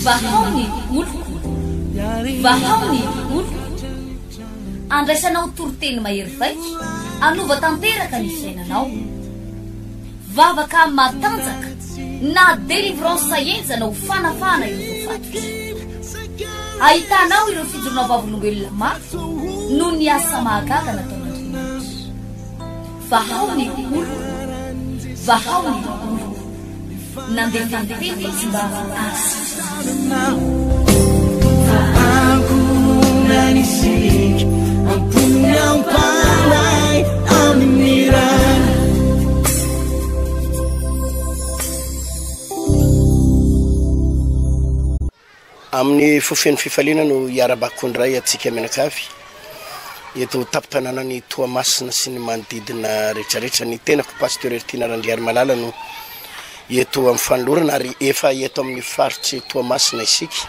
vahaony oloko vahaony oloko andraisanao toroteny mahery vaiko anova tanteraka ny fiainanao vavaka matanjaka na délivrance enjana ho fanafana ireo fatotra ahitanao ireo fijorona vavolombelona mafy no ny asa mahagaga nataon'Andriamanitra vahaony oloko vahaony oloko nandehandeha izy mba Nanisik ang punyang palay aming niran amin'ny fofeny fifaliana no iarabakondray atsika menakavy eto tapitanana ny Toamasina sy ny manodidina rehetrarehetra ny tenako pasteur Ertina Randriary Malala no eto amin'ny fanolorana ary efa eto amin'ny faritry Toamasina isika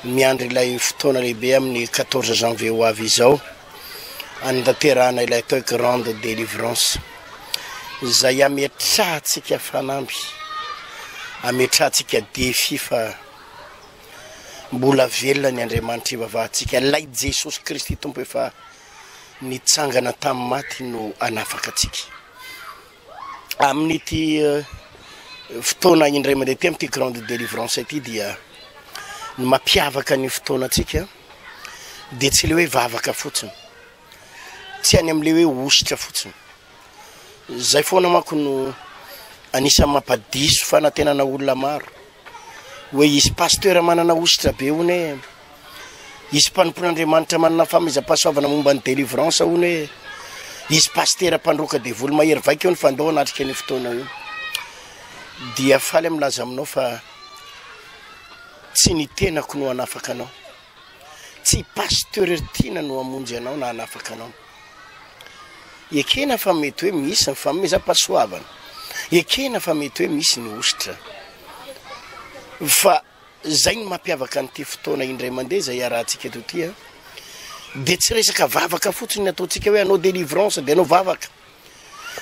miandry ilay fotoana lehibe amin'ny 14 janvier ho avy izao andaterahana ilay atao grande délivrance izay ametrahantsika fanamby ametrahantsika défi fa mbola velona ny Andriamanitra ivavahantsika lay Jesosy Kristy tompo efa nitsangana tamin'ny maty no anafaka antsika amin'ity fotoana indray mandeha ty amin'ity grande délivrance ity dia ny mampiavaka ny fotoana antsika dia tsy le hoe vavaka fotsiny tsy any amin'le hoe ositra fotsiny zay foana manko no anisan'ny mampadiso fanantenana olona maro hoe izy pasteur manana ositra be hony izy mpanompon'Andriamanitra manana famezam-pahasoavana momba ny délivrance hony izy pasteur mpandroka devoly mahery vaika eo ny fandoa anatrika ny fotoana io dia faly amlaza aminao fa tsy ny tenako no anafaka anao tsy pasteur Ertina no amonjy anao na anafaka anao ekena fa mety hoe misy ny famezam-pahasoavana ekena fa mety hoe misy ny ositra fa zay ny mampiavaka an'ity fotoana indray mandeha zay arahantsika eto ty dia tsy resaka vavaka fotsiny ataontsika hoe anao délivrance dia anao vavaka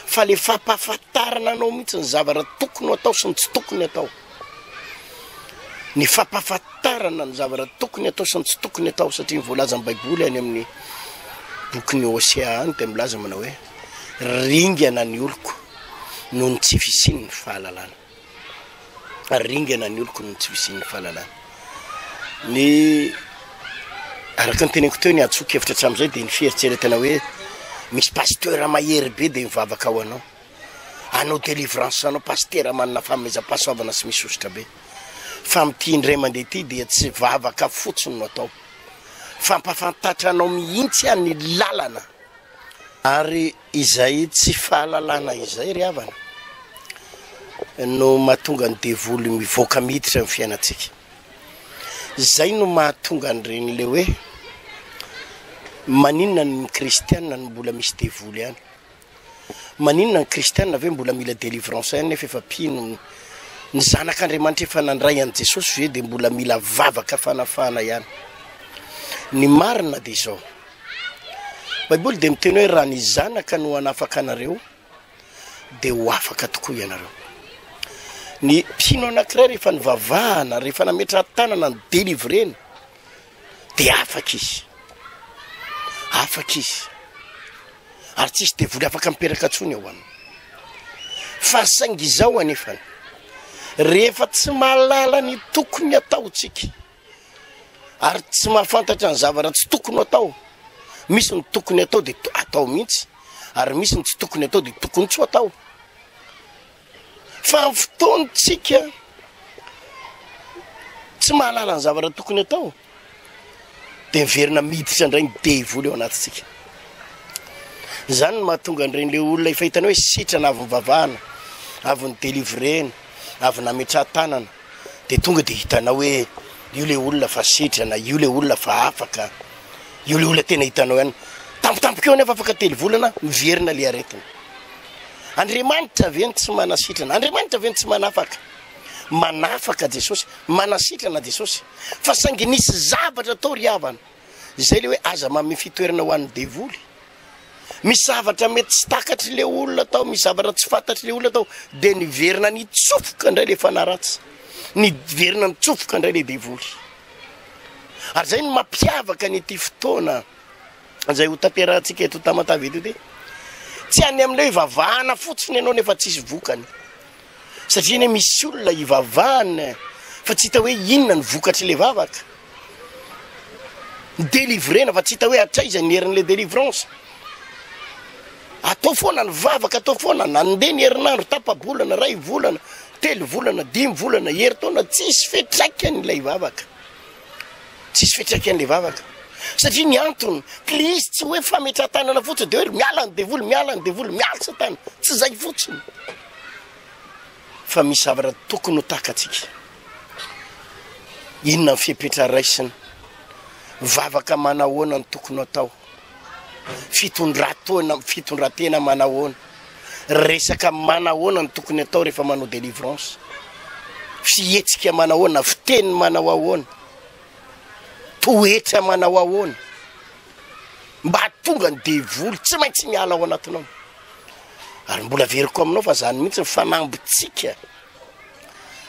fa le fampahafantarana anao mihitsy ny zavatra tokony atao sy ny tsy tokony atao ny fampahafantarana ny zavatra tokony atao sy ny tsy tokony atao satria voalaza amin'ny baiboly any amin'ny boky ny Hosea any dia milaza manao hoe ringana ny oloko noho ny tsy fisiany ny fahalalana ringana ny oloko noho ny tsy fisiany ny fahalalana ny araka ny teneniko teo ny atsoka hevitra hatramin'izay dia ny fieritseretana hoe misy pasteur mahery be dia mivavaka ao anao délivrance anao pasteur manana famezam-pahasoavana sy misy ositra be fa amin'ity indray mandeha ity dia tsy vavaka fotsiny no atao fampafantatra anao mihitsy any lalana ary izay tsy fahalalana izay ry havana no mahatonga ny devoly mivoaka miditra ny fiainantsika zay no mahatonga an'ireny le hoe maninona ny kristianina no mbola misy devoly ihany maninona ny kristianina ve mbola mila délivrance ihany nefa efa pino ny zanak'Andriamanitra efa nandray an' Jesosy ve dia mbola mila vavaka fanafana ihany ny marina dia izao baiboly dia miteny hoe raha ny zanaka no anafaka anareo dia ho afaka tokoa ianareo ny mpino anankiray rehefa nivavahana rehefa nametra tanana ny délivreny dia afaka izy ary tsisy devoly afaka miperaka ntsony ao aminy fa saingy izao anefany rehefa tsy mahalala ny tokony ataotsika ary tsy mahafantatra ny zavatra tsy tokony atao misy ny tokony atao dia atao mihitsy ary misy ny tsy tokony atao dia tokony tsy atao fa fotoantsika tsy mahalala ny zavatra tokony atao dia miverina miditra indray ny devoly eo anatintsika zany no mahatonga an'ireny le olona efa hitana hoe sitrana avy mivavahana avy ny délivreny avy nametra tanana dia tonga dia hitanao hoe io le olona fa sitrana io le olona fa afaka io le olona tena hitanao ihany tampotampoka eo anefa afaka telo-volana miverina le aretina Andriamanitra veny tsy manasitrana Andriamanitra veny tsy manafaka Jesosy manasitrana Jesosy fa saingy nisy zavatra atao ry havana izay le hoe aza mame fitoerana ho an'ny devoly misy zavatra mety tsy takatry le olona tao, misy zavatra tsy fantatry le olona tao, de niverina nitsofoka indray le fanaratsy, niverina nitsofoka indray le devoly. Ary zay no mampiavaka nyty fotoana zay ho tampiarahantsika eto Tamatave eto, tsy any amin'ilay ivavahana fotsiny ianao nefa tsisy vokany, satria ne misy olona ivavahana fa tsy hita hoe inona ny vokatry le vavaka, delivrena fa tsy hita hoe atraiza ny herin'le délivrance. Atao foana ny vavaka, atao foana nandeha ny herinandro, tapa-bolana, ray volana, telo volana, 5 volana, herintaona, tsisy fetraikany vavaka, tsisy fetraikany vavaka. Satria ny antony Kristy tsy hoe fametratanana fotsiny de hoe miala ny devoly, miala ny devoly, miala Satana, tsy zay fotsiny, fa misy zavatra tokony ho takatsika. Inona ny fipetra raisiny, vavaka manahoana ny tokony atao, fitondratena manahoana, resaka manahoana ny tokony atao rehefa manao délivrance, fietsika manahoana, fiteny manao ahoana, toetra manao ahoana, mba tonga ny devoly tsy maintsy miala ao anatinao. Ary mbola veriko aminao fa zany mihitsy ny fanambotsika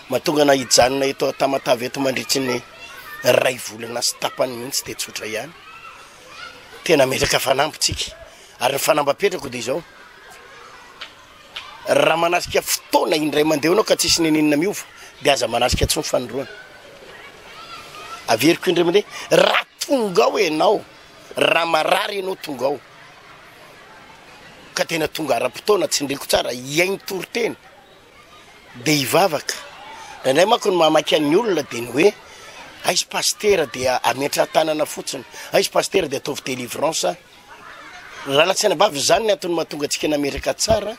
mahatonga na hijanona eto Tamatave eto mandritry ny 2 volana sy tapany mihitsy de tsotra ihany, tena metraka fanambotsika. Ary ny fanambapetrako de zao, raha manasika fotoana indray mandeha anao ka tsisy neninona miova de aza manasika tsy mifanoroana. Averiko indray mandeha, raha tonga ao ianao, raha marary ianao tonga ao ka tena tonga ara-potoana, tsy ndreko tsara iainy toroteny de hivavaka. Nandray manko ny mamaky an'ny olona de ny hoe aizy pastera de ametra tanana fotsiny, aizy pastera de ataovy délivrance. Raha latsaina bavy zany ny antony mahatonga antsika nametraka tsara,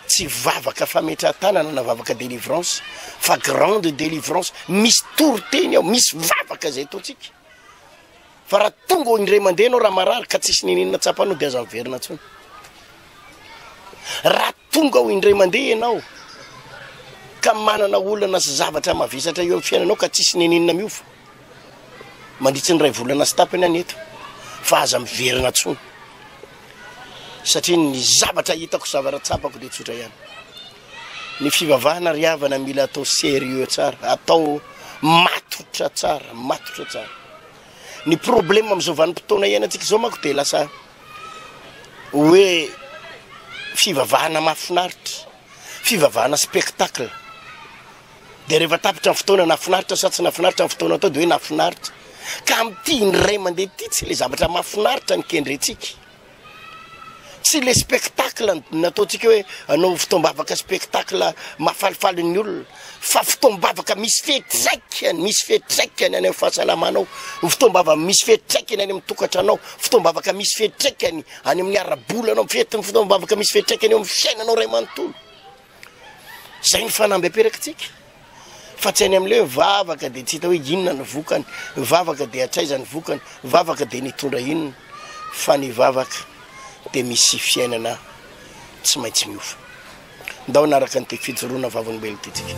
tsy vavaka fametra tanana na vavaka délivrance fa grande délivrance, misy toroteny ao, misy vavaka zay ataontsika. Fa raha tonga ho indray mandeha anao raha marary ka tsisy neninona tsapanao de aza miverina tsony. Raha tonga ho indray mandeha ianao ka manana olana sy zavatra mavesatra eo amin'ny fiainanao ka tsisy neninona miova, mandritsy ny 2 volana sy tapany any eto, fa aza miverina tsony. Satria ny zavatra hitako, zavatra tsapako de tsotra ihany. Ny fivavahana riavana mila atao sérieux tsara, atao matotra tsara, matotra tsara. Ny problème am'izao vanim-potoana iainantsika zao manko de lasa hoe fivavahana mahafinaritra, fivavahana spectacle. De rehefa tapitra ny fotoana nafinaritra sa tsy nafinaritra ny fotoana atao de hoe nafinaritra. Ka am'ty indray mandeha ty tsy le zavatra mahafinaritra ny kendrentsika, tsy le spectacle nataontsika hoe anao fotoam-bavaka spectacle mahafalifaly ny olona, fa fotoam-bavaka misy fetraikany, misy fetraikany any amin'ny fahasalamanao, fotoam-bavaka misy fetraikany any amin'ny tokantranao, fotoam-bavaka misy fetraikany any amin'ny arabolanao, fotoam-bavaka misy fetraikany eo amin'ny fiainanao ray manontolo. Zay ny fanambeperakitsika, fa tsy any amin'le vavaka de tsy hita hoe inona ny vokany, vavaka de atraiza ny vokany, vavaka de nitondra inona, fa ny vavaka de misy fiainana tsy maintsy miova. Ndao naraka ny te fijoroana vavolombelona tytsika.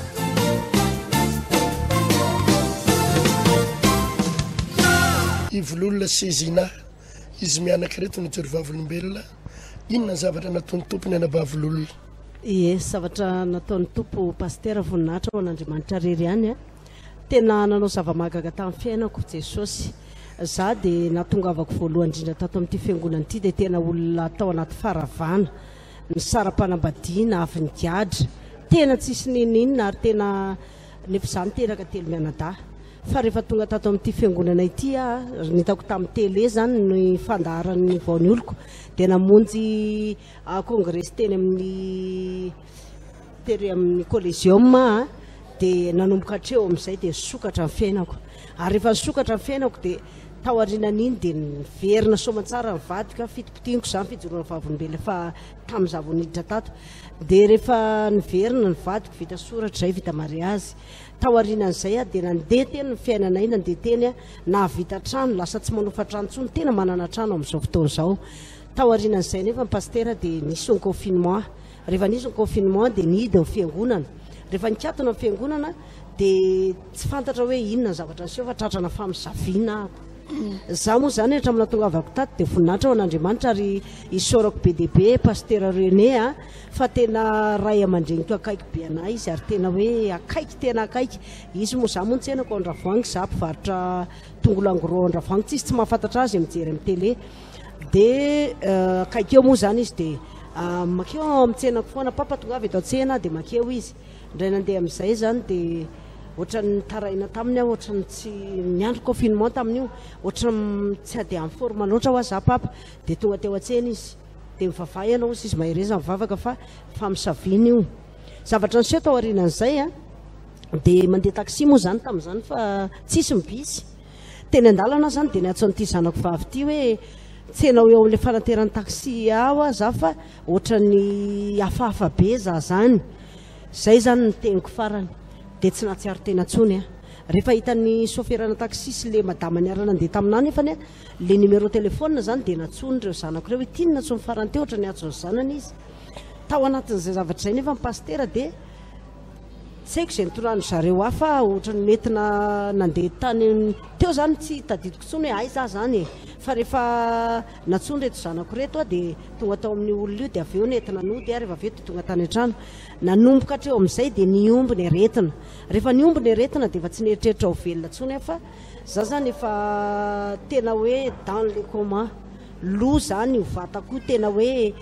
Ivololona sezina izy mianaka reto nijery vavolombelona, inona ny zavatra nataony tompony anabavololona? Ie, zavatra nataony tompo pastera voninahitra ao an'Andriamanitra rery any a, tena nanao zava-mahagaga tamin'ny fiainako Jesosy. Za de natongavako voalohany indrindra tato amin'ity fiangonana ity de tena olona tao anaty faravana, ny saram-panambadiana avy ny diadra, tena tsisy neninona ary tena nefa zany teraka telo mianadahy. Fa rehefa tonga tato amin'ity fiangonana ity a, nitako tamin'ny tele zany ny fandaharan'ny vaony oloko, de namonjy congrès teny amin'ny collégium de nanomboka hatreo amin'izay de sokatra ny fiainako. Ary rehefa sokatra ny fiainako de taorianan'iny de niverina soamantsara ny vadika, fitopotianiko zany fijoroana vavolombelona fa tamin'iza vao niditra tato. De rehefa niverina ny vadiko, vita soratra zay, vita mariazy, taorianan'izay de nandeha teny ny fiainanay, nandeha teny nahavita trano, lasa tsy manofa trano tsony, tena manana trano amin'izao fotoana izao. Taorianan'izay nefa ny pastera de nisy ny confinement, rehefa nisy ny confinement de nidy ny fiangonana. Rehefa nikatona ny fiangonana de tsy fantatra hoe inona ny zavatra niseho fa tratrana famisaviana. za moa zany hatramina tonga avako tady dia voninahitra ao an'Andriamanitra ary isaorako be deaibe pastera René a fa tena ray aman-dreniko akaiky be anahy izy ary tena hoe akaiky tena akaiky izy moa za moa nitsenako ao Andravoahangy za mpivarotra tongolo angorô ao Andravoahangy tsisy tsy mahafantatra azy mijery amin'ny télé dia akaiky eo moa zany izy dia makeo amitsenako foana papa tonga avy eto an-tsena dia makeo izy indray nandeha amin'izay zany dia ohatrany taraina taminy aho ohatrany tsy niandro confinement tamin'io ohatrany tsy ady amin'ny forme loatra ho za papa dia tonga teo an-tsena izy dia mivavaha ianao izy izy mahereza mivavaka fa misaviny io zavatra niseho tao aorianan'izay a dia mandeha taxi moa zany tamin'izany fa tsisy mibisy teny an-dalana zany dia niatson'ity zanako vavy ity hoe tsenao eo amin'ilay fanateran'ny taxi aho a za fa ohatrany hafahafa be za zany zay zany niteniko farany dia tsy nahatsiaro tena ntsony a rehefa hitan'ny soferana taxi sy le madama niarana andeha taminah nefany a le numéro téléphone zany dia natsony reo zanako ireo hoe tinona ntsony farany teo ohatra ny atsony zanany izy tao anatin'izay zavatra zay nefa mipastera dia tsy haiko izay nitorano zareo hafa ohatrany metina nandeha tany teo zany tsy tadidiko ntsony hoe ay za zany e fa rehefa natsony reto zanako reto a dia tonga tao amin'ny olona io dia avy eo nentina nody a rehefa avy eo dia tonga tany an-trano nanomboka hatreo amin'izay dia niomby ny aretina rehefa niomby ny aretina dia efa tsy nieritreritra ho velona ntsony a fa za zany efa tena hoe dans le coma lo zany vatako tena hoe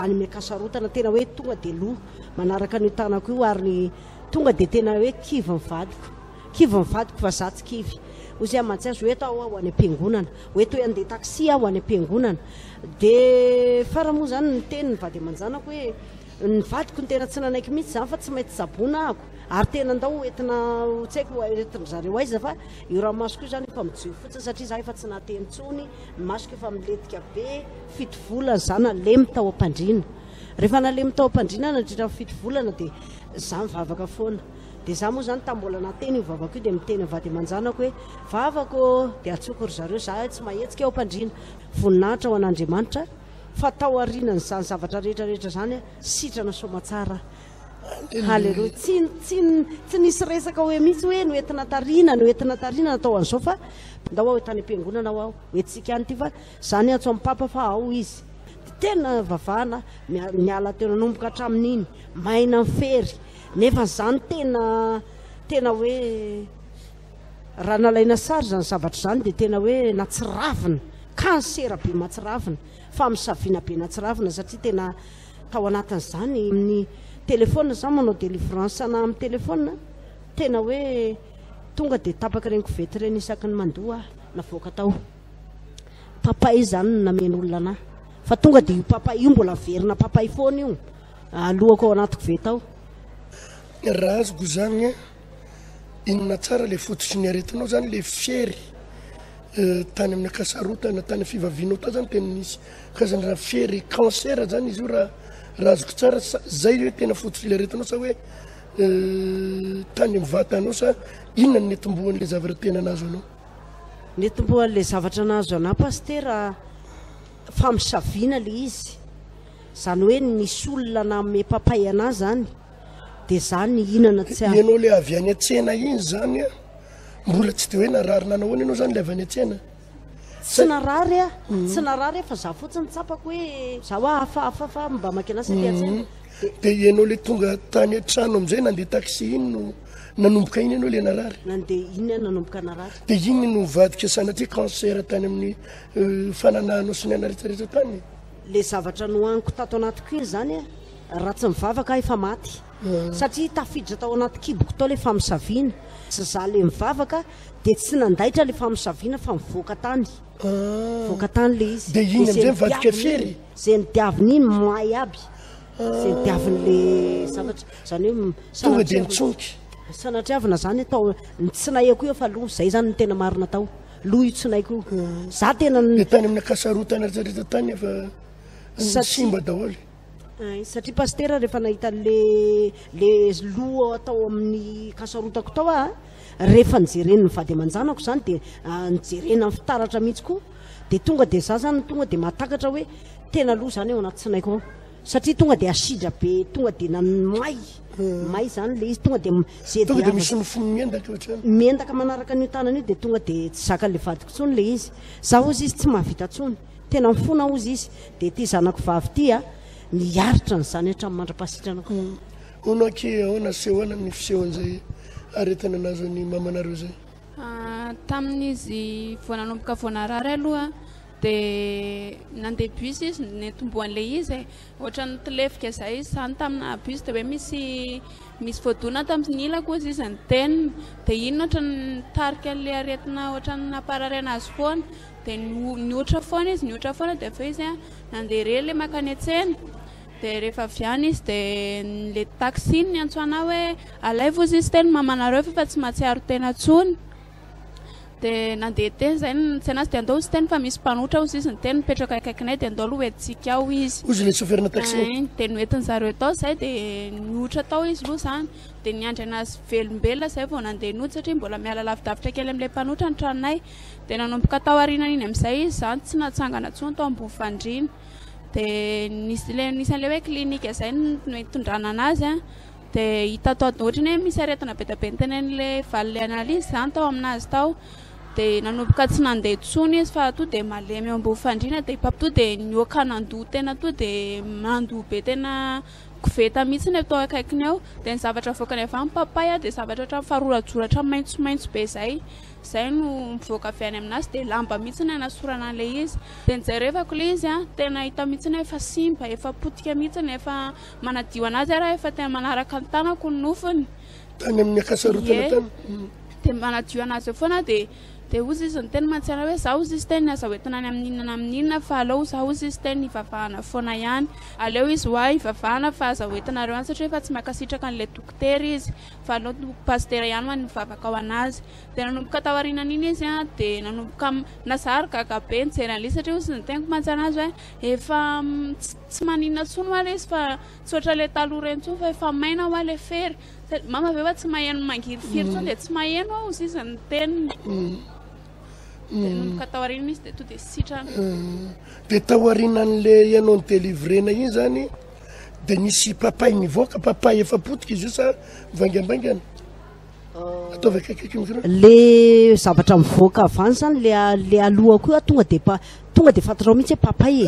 anyme kasarotana tena hoe tonga dia lo manaraka ny tanako io ary tonga dia tena hoe kivy mivadiko fa za tsy kivy ozy amantsy azy hoe tao aho any am-piangonana hoeto hoe andeha taxi aho any am-piangonana dia faramoa zany ny teny ny vady aman-janako hoe nivadiko ny tena tsy nanaiky mihitsy zany fa tsy maintsy zabona ako ary tena andao entina tsy haiko entin zareo aiza fa io raha masoko io zany efa mijo fotsiny satria za efa tsy nahateny ntsony masoko efa miletika be fito volana za nalemy tao am-pandriana rehefa nalemy tao am-pandriana nandritra fito volana dia za mivavaka foana dia za moa zany tambola nateny io vavako io dia miteny vady aman-janako hoe vavako dia atsokory zareo za tsy mahetsika ao am-pandriana voninahitra ao an'Andriamanitra fa tao arinany zany zavatra rehetrarehetra zany a sitrana somatsara halleloia tsy nisy resaka hoe mihitsy hoe noentina tarina natao an'izao fa ndao aho tany am-piangonana ao aho hoentsika any ty fa zany atso amin'ny papa fa ao izy tena vavahana miala teo nanomboka hatramin'iny maina mifery nefa zany tena hoe raha nalaina sary zany zavatra zany dia tena hoe natsiravina kansera be matsiravina fa misaviana be natsiravina satria tena tao anatin'izany amin'ny telefona zany manao délivrance na amin'ny telefona tena hoe tonga dia tapaka reny kovety reny isaky ny mandoa navoaka tao papay zany nameny olona anahy fa tonga dia io papay io mbola verina papay foana io alohako ao anaty kovety ao raha azoko zany inona tsara le fototry ny aretinao zany le fiery tany amin'ny akasarotana tany fivavianao tao zany tena nisy kazany raha fiery cancer zany izy io raha azoko tsara zay hoe tena fototry le aretinao sa hoe tany mivatanao sa inona ny netombohan'le zavatra tena nazo anao netombohan'le zavatra nazo anao pastera famisaviana le izy zany hoe nisy olona name papay anah zany dia zany inana tsy ianao le avy any an-tsena iny zany a mbola tsy dia hoe narary nanao hoana ianao zany le avy any an-tsena tsy narary fa za fotsiny tsapako hoe za hoe hafahafa mba makinasy ty an-tsena dia ianao le tonga tany an-trano amin'izay nandeha taxi iny no nanomboka iny ianao le narary nandeha iny a nanomboka narary dia iny no vadika sanatria cancer tany amin'ny fananahanao sy ny anaretrarehetra tany le zavatra nohaniko tato anatiko iny zany a raha tsy mivavaka efa maty satria tafiditra tao anaty kiboko tao le famisaviana sy za le mivavaka dia tsy nandaitra le famisaviana fa mivoaka tany le izy dia iny amin'izay mivadika fiery zay nidiaviny iny may aby zay nidiavin'le zavatra zany hoe tonga dia nitsoniky sanatriavina zany atao tsy nahiko io fa loha zay zany ny tena marina tao loha io tsy naiko za tena dia tany amin'ny akasarotana rehetrarehetra tany efa simba daholo satria pastera rehefa nahita le loha atao amin'ny kasarotako tao a rehefa nijereny mivady aman-janako zany dia nijerena ny fitaratra mihitsy koa dia tonga dia za zany tonga dia mahatakatra hoe tena loha zany ao anaty tsy naiko ao satria tonga de asidra be tonga de may zany le izy tonga de tonga de misy nofony miendaka ohatrany miendaka manaraka an'io tanana io de tonga de tsy zaka le vadiko tsony le izy zaho ozy izy tsy mahavita tsony tena mifona ozy izy de ty zanako vavy ty a miaritra nyzany hatramin'ny mandra-pasitranako onaky ahoana sehoana ny fisehoan'izay aretina anazy ny mamanareo zay tamin'izy voananomboka voanarary aloha de nandeha bus izy netomboan'le izy ohatrany tilefika zay izy zany tamina bus de hoe misy voadona tamin'ny ilako izy izy ny teniny de ino ohatrany tarika an'le aretina ohatrany napararena azy foana de niotra foana izy niotra foana de fa izy nandeha re le makany an-tsena de rehefa viany izy de le taxi ny antsoana hoe alaivo izy izy teny mamanareo fa tsy mahatsiaro tena tsony de nandeha teny zay tsy anazy de andao izy teny fa misy mpanotra ozy izy ny teny mipetraka akaikinay de andao aloha hoentsika ao izy ozy le chauffeurna taxi de noentiny zareo tao zay de niotra tao izy loha zany de niandry anazy velombelona zay vao nandeha nody satria mbola miala lavidavitra kely amin'ilay mpanotra ny tranonay de nanomboka tao arinana iny amin'izay izy zany tsy natsangana tsony tao ambony fandrina de nisan'le hoe klinika zay noitondrana anazy de hita tao ohatrany hoe misy aretina be da be nytenen'le valile analyse zany tao aminazy tao de nanomboka tsy nandeha tsony izy fa to de malemy eo ambony fandrina de papito de nioka nandoha tena to de mandoha be tena koveta mihitsy atao akaikiny ao de ny zavatra voakany avy amin'ny papay de zavatra ohatrany farorajoratra maitsomaitso be zay no mivoaka avy any aminazy de lamba mihitsy ny anasorana an'le izy de nijerevako le izy tena hita mihitsy ny efa simba efa potika mihitsy ny efa manadio anazy raha efa tena manaraka ny tanako ny nofony tany amin'ny akasarotana tany de manadio anazy eo foana de ozy izy ny teny mantsiana hoe za ozy izy teny aza hoentina any amin'inona fa aleo za ozy izy teny ivavahana foana ihany aleo izy hoa ivavahana fa aza hoentinareo any satria efa tsy makasitraka an'le dokotera izy fa aleo pastera ihany ma nivavaka ao anazy de nanomboka tao arinan'iny izy de nanomboka nazary gaga be nijery an'le satria ozy ny teniko mantsiana azy hoe efa tsy maninona tsony hoa le izy fa tsy ohatra le taloha reny tsony fa efa maina hoa le fery mama ve hoa tsy maheno mangiry firy tsony de tsy maheno ao ozy izy ny teniny de nanomboka tao arinana izy de to de sitrana de tao arinan'le ianao ny délivrena iny zany de nisy papay mivoaka papay efa potika izy io sa mivangambaingana ataovy akaikaiky micro le zavatra mivoaka avany zany le aloha koa tonga de fatarao mihitsy hoe papay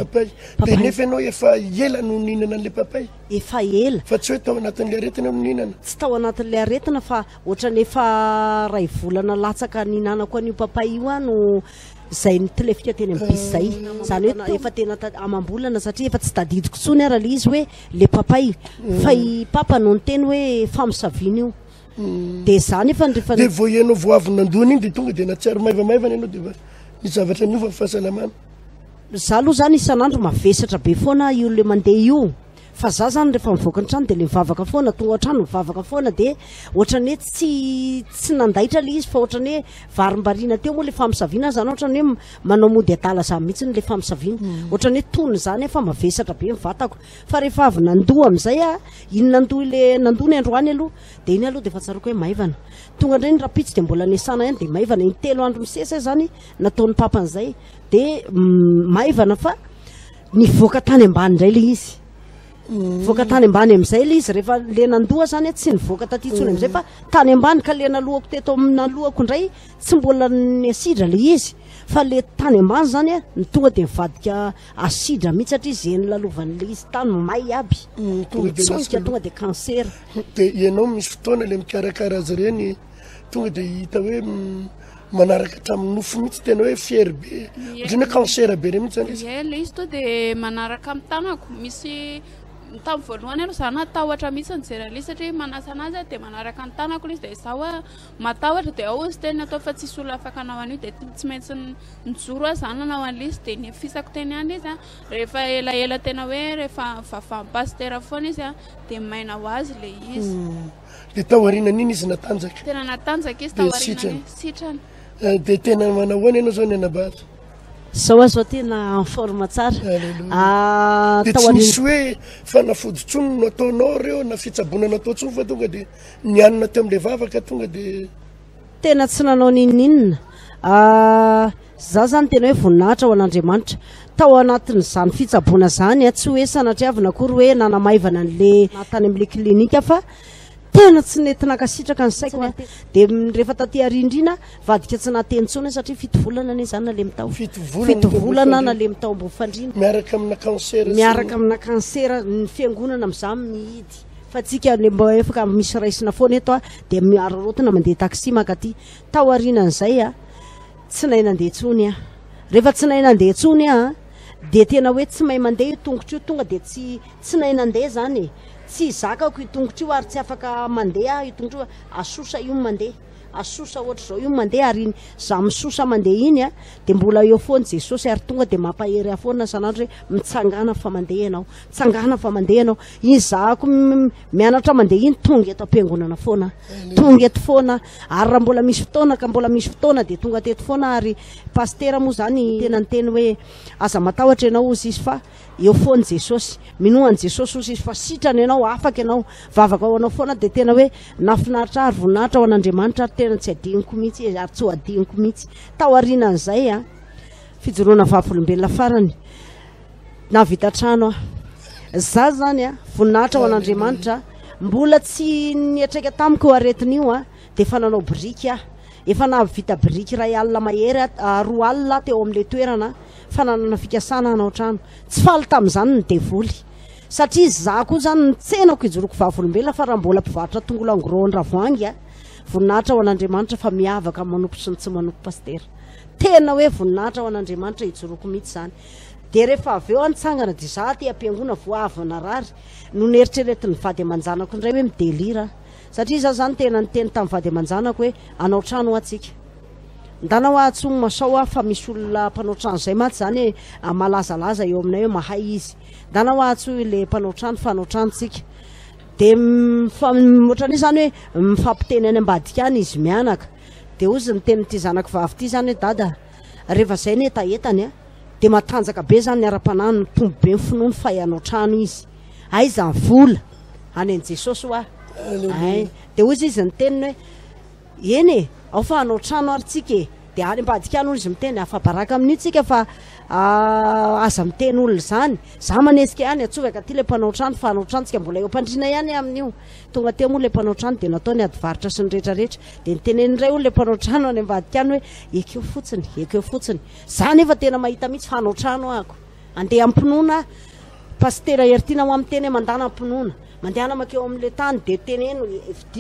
papay de nefa ianao efa ela no ninana an'le papay efa ela fa tsy hoe tao anatin'le aretina no ninana tsy tao anatin'le aretina fa ohatrany efa ray volana latsaka ninanako an'io papay io no zay nitilefika teny amin'ny bisy zay zany hoe efa tena amam-bolana satria efa tsy tadidiko tsony ara le izy hoe le papay fa i papa no ny teny hoe famosavina io de zany efa de vo ianao vo avy nandoana iny de tonga de natsiaro maivamaivana ianao de ny zavatra niova fahasalamana za aloha zany isan'andro mavesatra be foana io le mandeha io fa za zany rehefa mivoaka ny trano de le mivavaka foana tonga otrano mivavaka foana de ohatrany hoe tsy nandaitra le izy fa ohatrany hoe varimbarina teo moa le famosavina zany ohatrany hoe manao mody adala za mihitsy le famosavina ohatrany hoe tony zany efa mavesatra be mivatako fa rehefa avy nandoa am'izay iny nandoa ny androany aloha de iny aloha de efa tsaroko hoe maivana tonga ndray ny rapitsy de mbola nesana ihany de maivana iny 3 andro misesa zany nataon'ny papan'izay de maivana fa nivoaka tany ambany indray le izy voaka tany ambany am'izay le izy rehefa le nandoa zany tsy nivoaka taty tsony am'izay fa tany ambany ka le nalohako teto nalohako indray tsy mbola ny asidra le izy fa le tany ambany zany ny tonga de mivadika asidra mihitsy satria zay ny lalovan'le izy tany may aby tsonjika tonga de cancer de ianao misy fotoana le mikarakara azy reny tonga de hita hoe manaraka hatramin'ny nofo mihitsy tena hoe fier be ohatrany hoe cancer be re mihitsy zany izy le izy to de manaraka amin'ny tanako misy tamin'ny voalohany aloha za natahotra mihitsy nijery an'le izy satria manasa anazy de manaraka ny tanako le izy de za hoe matahotra de ao izy teny atao fa tsisy olona afaka anao an'io de tsy maintsy nijoro azy zany nanao an'le izy de nefisako teny any izy rehefa elaela tena hoe rehefa vavampastera foana izy de maina ho azy le izy de tao arinan'iny izy natanjaka tena natanjaka izy tao arinany sitrany de tena manahoana ianao zao ny anabazy zao azo tena forme tsara de tsy misy hoe fanafody tsony no ataonao reo na fitsabonana atao tsony fa tonga de nianina teo am'le vavaka tonga de tena tsy nanao nininina za zany tena hoe voninahitra ho an'Andriamanitra tao anatin'izany fitsaboana zany tsy hoe sanatriavina akory hoe nanamaivana an'le natany amin'le klinika fa tena tsy nety nakasitraka ny saiko dia rehefa taty arindrina vadika tsy natentsona satria fito volana ane zany nale mitao fito volana nale mitao ambony fandrina miaraka amina kansera ny fiangonana amin'izany mihidy fa tsika mba efaka misy raisina foana eto dia miararotana mandeha taxi makaty tao arinan'izay tsy nahy nandeha tsony rehefa tsy nahy nandeha tsony dia tena hoe tsy mahay mandeha io tongotra io tonga dia tsy nahy nandeha zany tsy zakako io tongotra io ary tsy afaka mandeha io tongotra io asosa io mandeha asosa ohatra zao io mandeha ary za misosa mandeha iny dia mbola eo foany Jesosy ary tonga dia mampahery afoana sanandro hoe mitsangana fa mandeha ianao iny zahako mianatra mandeha iny tonga eto am-piangonana foana tonga eto foana ary raha mbola misy fotoana dia tonga teto foana ary pastera moa zany tena ny teny hoe aza matahotra ianao ozy izy fa eo foany Jesosy minohan Jesosy ozy izy fa sitrany ianao afaka ianao vavaka ao anao foana dia tena hoe nafinaritra ary voninahitra ao an'Andriamanitra ary tena tsy adiniko mihitsy ary tsy adiniko mihitsy tao arinan'izay fijoroana vavolombelona farany navita trano za zany voninahitra ao an'Andriamanitra mbola tsy nietraika tamiko aretin'io dia efa nanao biriky efa navita biriky ray alina mahery 2 alina teo amin'le toerana fa nanana fikasana hanao trano tsy faly tamin'izany ny devoly satria za koa zany nitsenako hijoroko vavolombelona fa raha mbola mpivarotra tongolo angros ndravoangy voninahitra ao an'Andriamanitra fa miavaka manompo sy ny tsy manompo pastera tena hoe voninahitra ao an'Andriamanitra hijoroko mihitsy zany dia rehefa avy eo antsangana dia za ty am-piangona voavana rary no neritreretin'ny vady aman-janako indray hoe midelira satria za zany tena niteny tamin'ny vady aman-janako hoe anao trano atsika ndanao atsony masao fa misy olona mpanao trano zay maty zany hoe malazalaza eo aminay hoe mahay izy ndanao atso le mpanao trano fa anao trano tsika dia ohatran'io zany hoe mifampiteny any ambadika any izy mianaka dia ozy niteny ty zanako vavy ty zany hoe dada rehefa zay ny etaetany dia matanjaka be zany ny ara-panany tombo be ny finoany fa ianao trano izy aiza ny vola any an' Jesosy dia ozy izy niteniny hoe eny ao fa anao trano ary tsika dia any ambadika any olo izy miteny afabaraka amin'io tsika fa aza miteny olona zany za manesika any atsovaka ty le mpanao trano fa anao trano tsika mbola eo mpandrina ihany amin'io tonga teo moa le mpanao trano dia natao ny adivarotra sy ny rehetrarehetra dia nitenen'iray olo le mpanao trano any ambadika any hoe ekeo fotsiny za nefa tena mahita mihitsy fa anao trano ako andeha ampinoana pastera heritiana ho amin'ny teny mandana ampinoana mandehana makeo amin'le tany dia teneno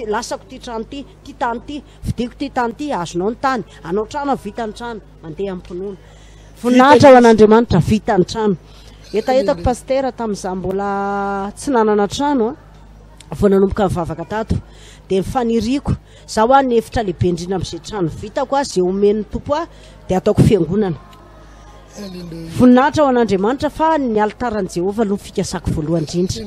lasako ty trano ty tany ty vidiko ty tany ty azonao ny tany anao trano vita ny trano mandeha ampinoana voninahitra ao an'Andriamanitra vita ny trano etaetako pastera tamin'iza mbola tsy nanana trano vao nanomboka mivavaka tato dia nifaniriako zaho ny efitra lehibe indrindra amin'izay trano vitako zay omen'ny tompo dia ataoko fiangonana voninahitra ao an'Andriamanitra fa ny altaran'i Jehovah aloha fikasako voalohany indrindra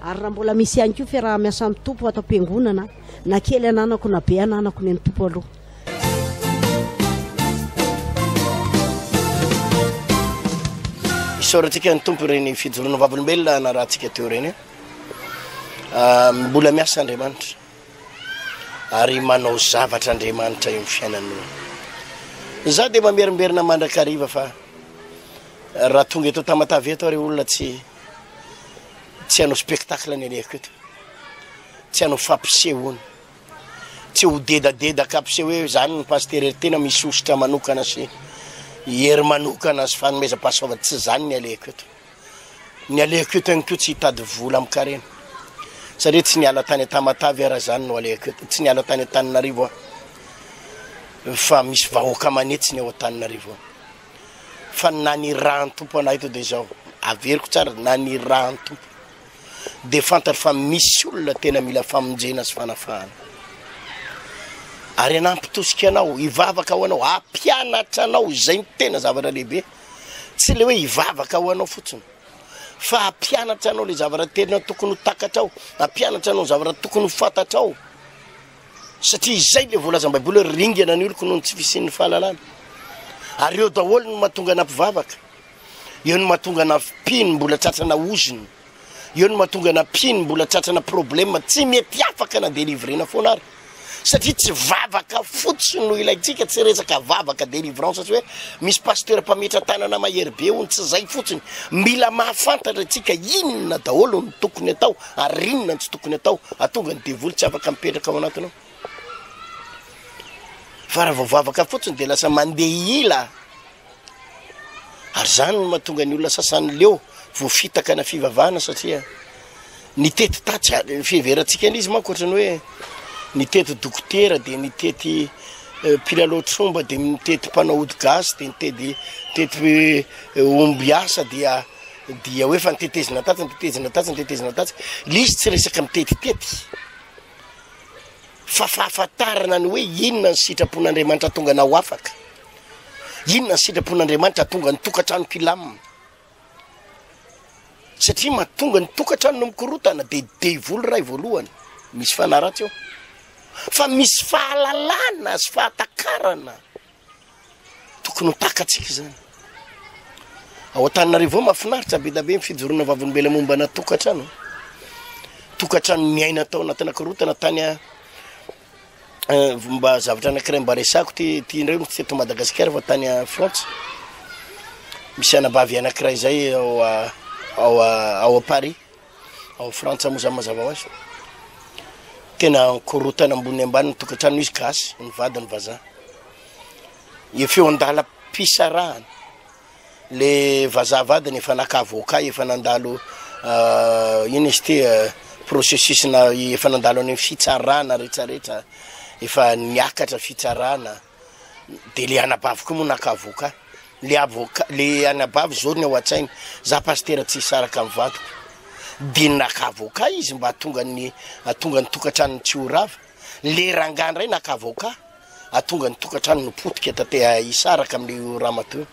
ary raha mbola misy ihany koa fiaraha-miasan'ny tompo atao am-piangonana na kely ananako na be ananako ny tompo aloha isaorantsika ny tompo reny fijoroana vavolombelona na raha tsika teo reny mbola miasa Andriamanitra ary manao zavatra Andriamanitra eo amin'ny fiainan'olo za dia mamerimberina mandrakariva fa raha tonga eto tamatavy eto ary olona tsy hanao spectacle ny aleko eto tsy hanao fampisehoana tsy ho dedadedaka ampiseho hoe zany ny pastery tena misosotra manokana sy hery manokana sy fanomeza-pahasoavana tsy zany ny aleko eto ny aleko eto ihany koa tsy hitady vola amin'ny karena satria tsy niala tany tamatavy araha zany no aleko eto tsy niala tany Antananarivo fa misy vahoaka manetsiny ao Antananarivo fa nany rahan'ny tompo anay eto dia zao averiko tsara nany rahan'ny tompo dia fantatra fa misy olona tena mila famonjena sy fanafahana ary anampitosika anao hivavaka ao anao ampianatra anao zay ny tena zavatra lehibe tsy le hoe hivavaka ao anao fotsiny fa ampianatra anao le zavatra tena tokony ho takatra ao ampianatra anao zavatra tokony ho fantatra ao satria izay le voalazam-baiboly hoe ringana ny oloko noho ny tsy fisian'ny fahalalana ary eo daholo no mahatonga nampivavaka eo no mahatonga nampiny mbola tratrana oziny eo no mahatonga nampiny mbola tratrana problema tsy mety afaka na delivrena foana ary satria tsy vavaka fotsiny no ilayntsika tsy resaka vavaka délivrance tsy hoe misy pasteur mpametra tanana mahery be ony tsy zay fotsiny mila mahafantatra atsika inona daholo ny tokony atao ary inona ny tsy tokony atao atonga ny devoly tsy afaka mipetraka ao anatinao fa raha vavavaka fotsiny de lasa mandeha ila ary zany no mahatonga ny olona sasany leo voafitaka na fivavahana satria nitety tatsy fiveratsika an'izy manko ohatrany hoe nitety dokotera de nitety pilalotromba de nitety mpanao ody gasy de nitety ombiasa dia hoe fa nitetezina tatsy le izy tsy resaka mitetitety fa fahafantarana ny hoe inona ny sitrapon'Andriamanitra tonga nao afaka inona ny sitrapon'Andriamanitra tonga ny tokantrano pilamina satria mahatonga ny tokantrano no mikorotana de devoly ray voalohany misy fanaratsy eo fa misy fahalalana sy fahatakarana tokony ho takatsika zany ao Antananarivo mahafinaritra be da be mifijorona vavolombela momba na tokantrano miaina tao anatina korotana tany mba zavatra anankiray mba resako ty indray no teto Madagasikara fa tany France misy anabavy anankiray zay ao Paris ao France mo zany mazava hoazy tena korotana ambony ambany tokantrano izy gasy ny vadiny vazaha efeo andala pisarahana le vazaha vadiny efa naka avocat efa nandalo ino izy ty processus na efa nandalo any fitsarana rehetrarehetra efa niakatra fitsarana de le anabavy koa mo naka avocat le anabavy zao ny ao an-tsainy za pasteur tsy hisaraka amin'ny vadiko de naka avocat izy mba atonga ny tokantrano tsy horava le rangandray naka avocat atonga ny tokantrano no potika tatea hisaraka am'le ramatoa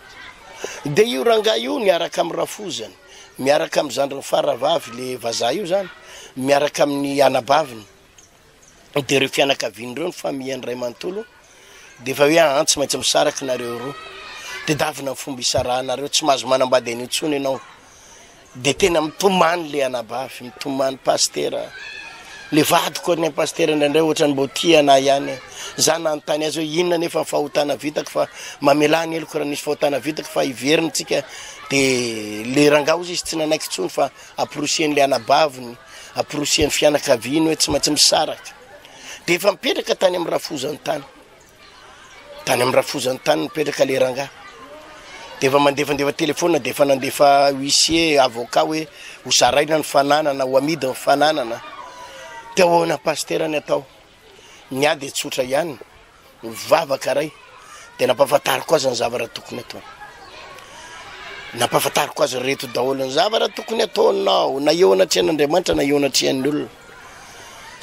de io ranga io miaraka amin'ny rafozany miaraka amin'ny zandriny faravavy le vazaha io zany miaraka amin'ny anabaviny de reo fianakaviany reo ny famille ray manontolo de fa hoe antsy maintsy misaraky nareo roa de davina ny fomba isaranareo tsy mahazo manambady an'io tsony ianao de tena mitomany le anabavy mitomany pasteur le vadiko ny pasteur indraindray ohatrany mbo tiana ihany za nanontany azy hoe inona nefa ny fahotana vitako fa mamelany eloko raha nisy fahotana vitako fa iveriny tsika de le rangaozy izy tsy nanaiky tsony fa aprosian'le anabaviny aprosian'ny fianakaviany hoe tsy maintsy misaraka de efa mipetraka tany amin'ny rafozany tany mipetraka le ranga de efa mandefandefa telefona de efa nandefa huissier avocat hoe ho saraina ny fananana ho amidy ny fananana de ahoana pasteur ny atao niady tsotra ihany mivavaka ray de nampahafantariko azy ny zavatra tokony atao nampahafantariko azy reto daholo ny zavatra tokony ataonao na eo anatrehan'Andriamanitra na eo anatrehan'ny olona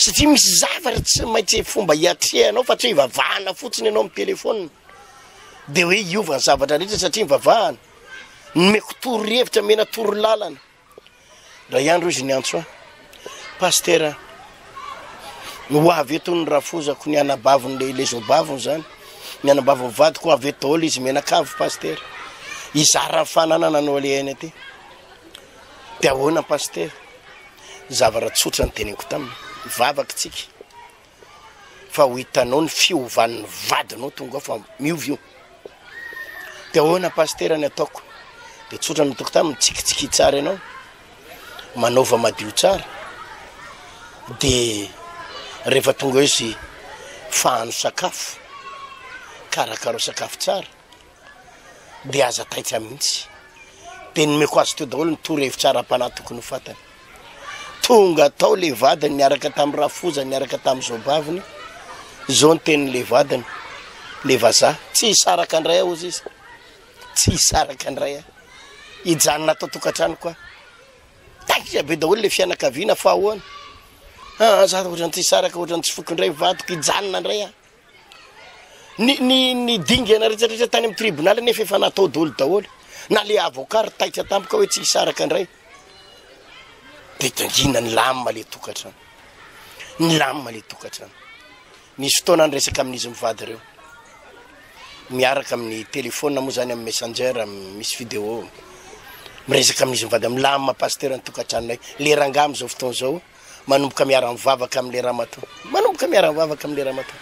satria misy zavatra tsy maintsy fomba hiatrehanao fa tsy hivavahana fotsiny ianao amin'ny telefona de hoe iova ny zavatra rehetra satria mivavahana nomeko toro-hevitra mena toro-lalana raha ihany ro izy ny antso pasteur no avy eto ny rafozako ny anabaviny le zobaviny zany ny anabaviny vadiko avy eto daholo izy menakavy pasteur izara fananana anao le ainy aty de ahoana pasteur zavatra tsotra ny teneniko taminy vavaka tsika fa ho hitanao ny fiovan'ny vadinao tonga fa miovy io de ahoana pasteur ny ataoko de tsotra ny toko taminy tsikitsiky tsara ianao manaova madio tsara de rehefa tonga izy fahano sakafo karakaro sakafo tsara de aza taitra mihitsy de nomeko azy teo daholo ny toro-hevitra ara-panahy tokony ho fatany tonga atao le vadiny niaraka tamin'ny rafozany niaraka tamin'ny zobaviny zao ny tenin'le vadiny le vazaha tsy hisaraka andray ao izy tsy hisaraka andray a hijanona atao tokantrano koa taitra be daholo le fianakaviana fa ahoana za ohatrany tsy hisaraka ohatrany tsy fokindray vadiko hijanona andray a ny dingana rehetrarehetra tany amin'ny tribunal nefa efa natao daholo na le avocat ry taitra tampoka hoe tsy hisaraka andray de dangina ny lamima le tokantrano nisy fotoana ny resaka amin'izy mivady reo miaraka amin'ny telefona moa zany amin'ny messenger misy vidéo miresaka amin'izy mivady amin'ny lamima pasteur ny tokantranonay le ranga am'izao fotoana zao manomboka miara mivavaka am'le raha matao manomboka miara mivavaka am'le raha matao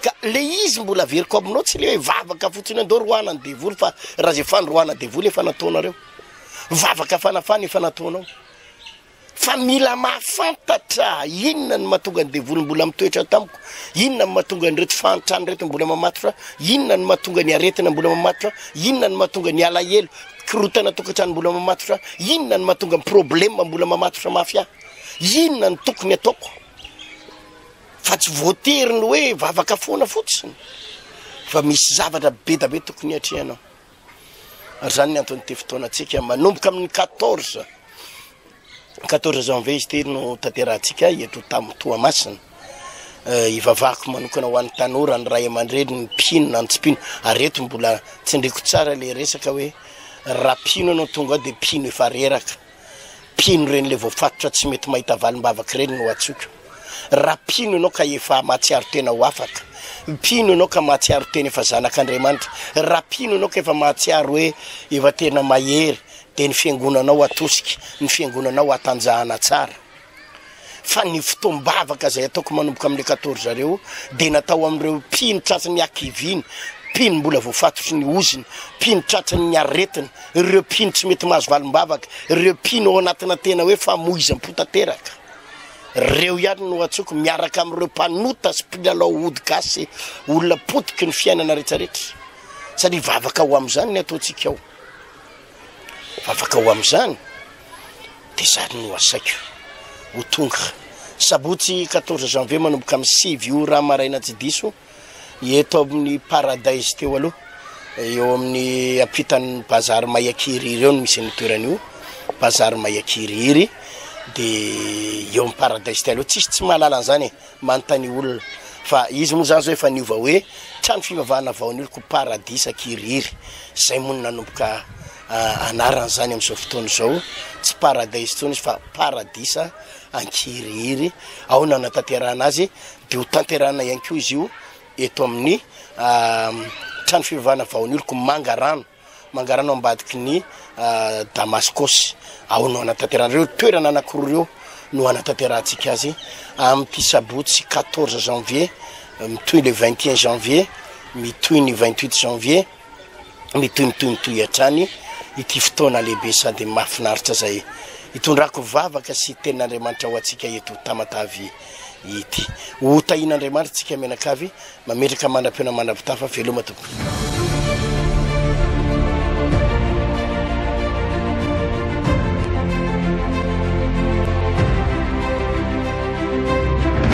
ka le izy mbola veriko aminao tsy le hoe vavaka fotsiny andao roana ny devoly fa raha zay fandroana devoly efa nataonareo vavaka fanafana efa nataonao fa mila mahafantatra inona ny mahatonga ny devoly mbola mitoetra tamiko inona ny mahatonga ny reto fantrany reto mbola mamatotra inona ny mahatonga ny aretina mbola mamatotra inona ny mahatonga ny alahelo kirotana tokantrano mbola mamatotra inona ny mahatonga ny problema mbola mamatotra mafia inona ny tokony ataoko fa tsy voatery ny hoe vavaka foana fotsiny fa misy zavatra be da be tokony atrehanao ary zany ny antony te fotoanatsika manomboka amin'ny 14 janvier izy tery no tanterahantsika eto tamin'ny Toamasina ivavako manokana ho an'ny tanora ny ray aman-dreny ny mpino na ny tsy mpino areto mbola tsindriko tsara le resaka hoe raha mpino anao tonga de mpino efa reraka mpino reny le voafatotra tsy mety mahita valim-bavaka reny no atsoka raha mpino anao ka efa mahatsiaro tena ho afaka mpino anao ka mahatsiaro tena efa zanak'Andriamanitra raha mpino anao ka efa mahatsiaro hoe efa tena mahery de ny fiangonanao atosika ny fiangonanao atanjahana tsara fa ny fotoam-bavaka zay ataoko manomboka am'le 14 zareo de natao am'ireo mpino tratrany akiviny mpino mbola voafatotry ny oziny mpino tratrany ny aretina ireo mpino tsy mety mahazo valim-bavaka ireo mpino ao anatina tena hoe famoizam-potateraka reo ihany no atsoko miaraka am'ireo mpanota sy mpilalao ody gasy olona potiky ny fiainana rehetrarehetra satria vavaka ho am'izany ny ataontsika ao vavaka ho am'izany de zany no asaiko ho tonga sabotsy 14 janvier manomboka amin'ny 6 io raha maraina tsy diso eto amin'ny Paradise teo aloha eo amin'ny apitan'ny bazary Mayakiriry eo no misy ny toeran'io bazary Mayakiriry de eo amin'ny Paradise teo aloha tsy mahalala an'izany manontany olona fa izy moa zany zao efa niova hoe trano fivavahana vaon'olo ko Paradisa Kiriry zay moa nanomboka anaran'izany amin'izao fotoana zao tsy Paradise tsony izy fa Paradisa Ankiriry ao na natanterahana azy de ho tanterahana ihany koa izy io eto amin'ny trano fivavahana vaon'olo ko Mangarano ambadiky ny Damascos ao no anatanterahana reo toerana anankiroa reo no anatanterantsika azy amin'ny sabotsy 14 janvier mitoy le 21 janvier mitoy ny 28 janvier mitoy hatrany ity fotoana lehibe sady mahafinaritra zay itondrako vavaka sy tenin'Andriamanitra ho atsika eto Tamatavy ity ho tahin'Andriamanitra tsika menakavy mametraka mandram-pena mandram-pitafa veloma tompoko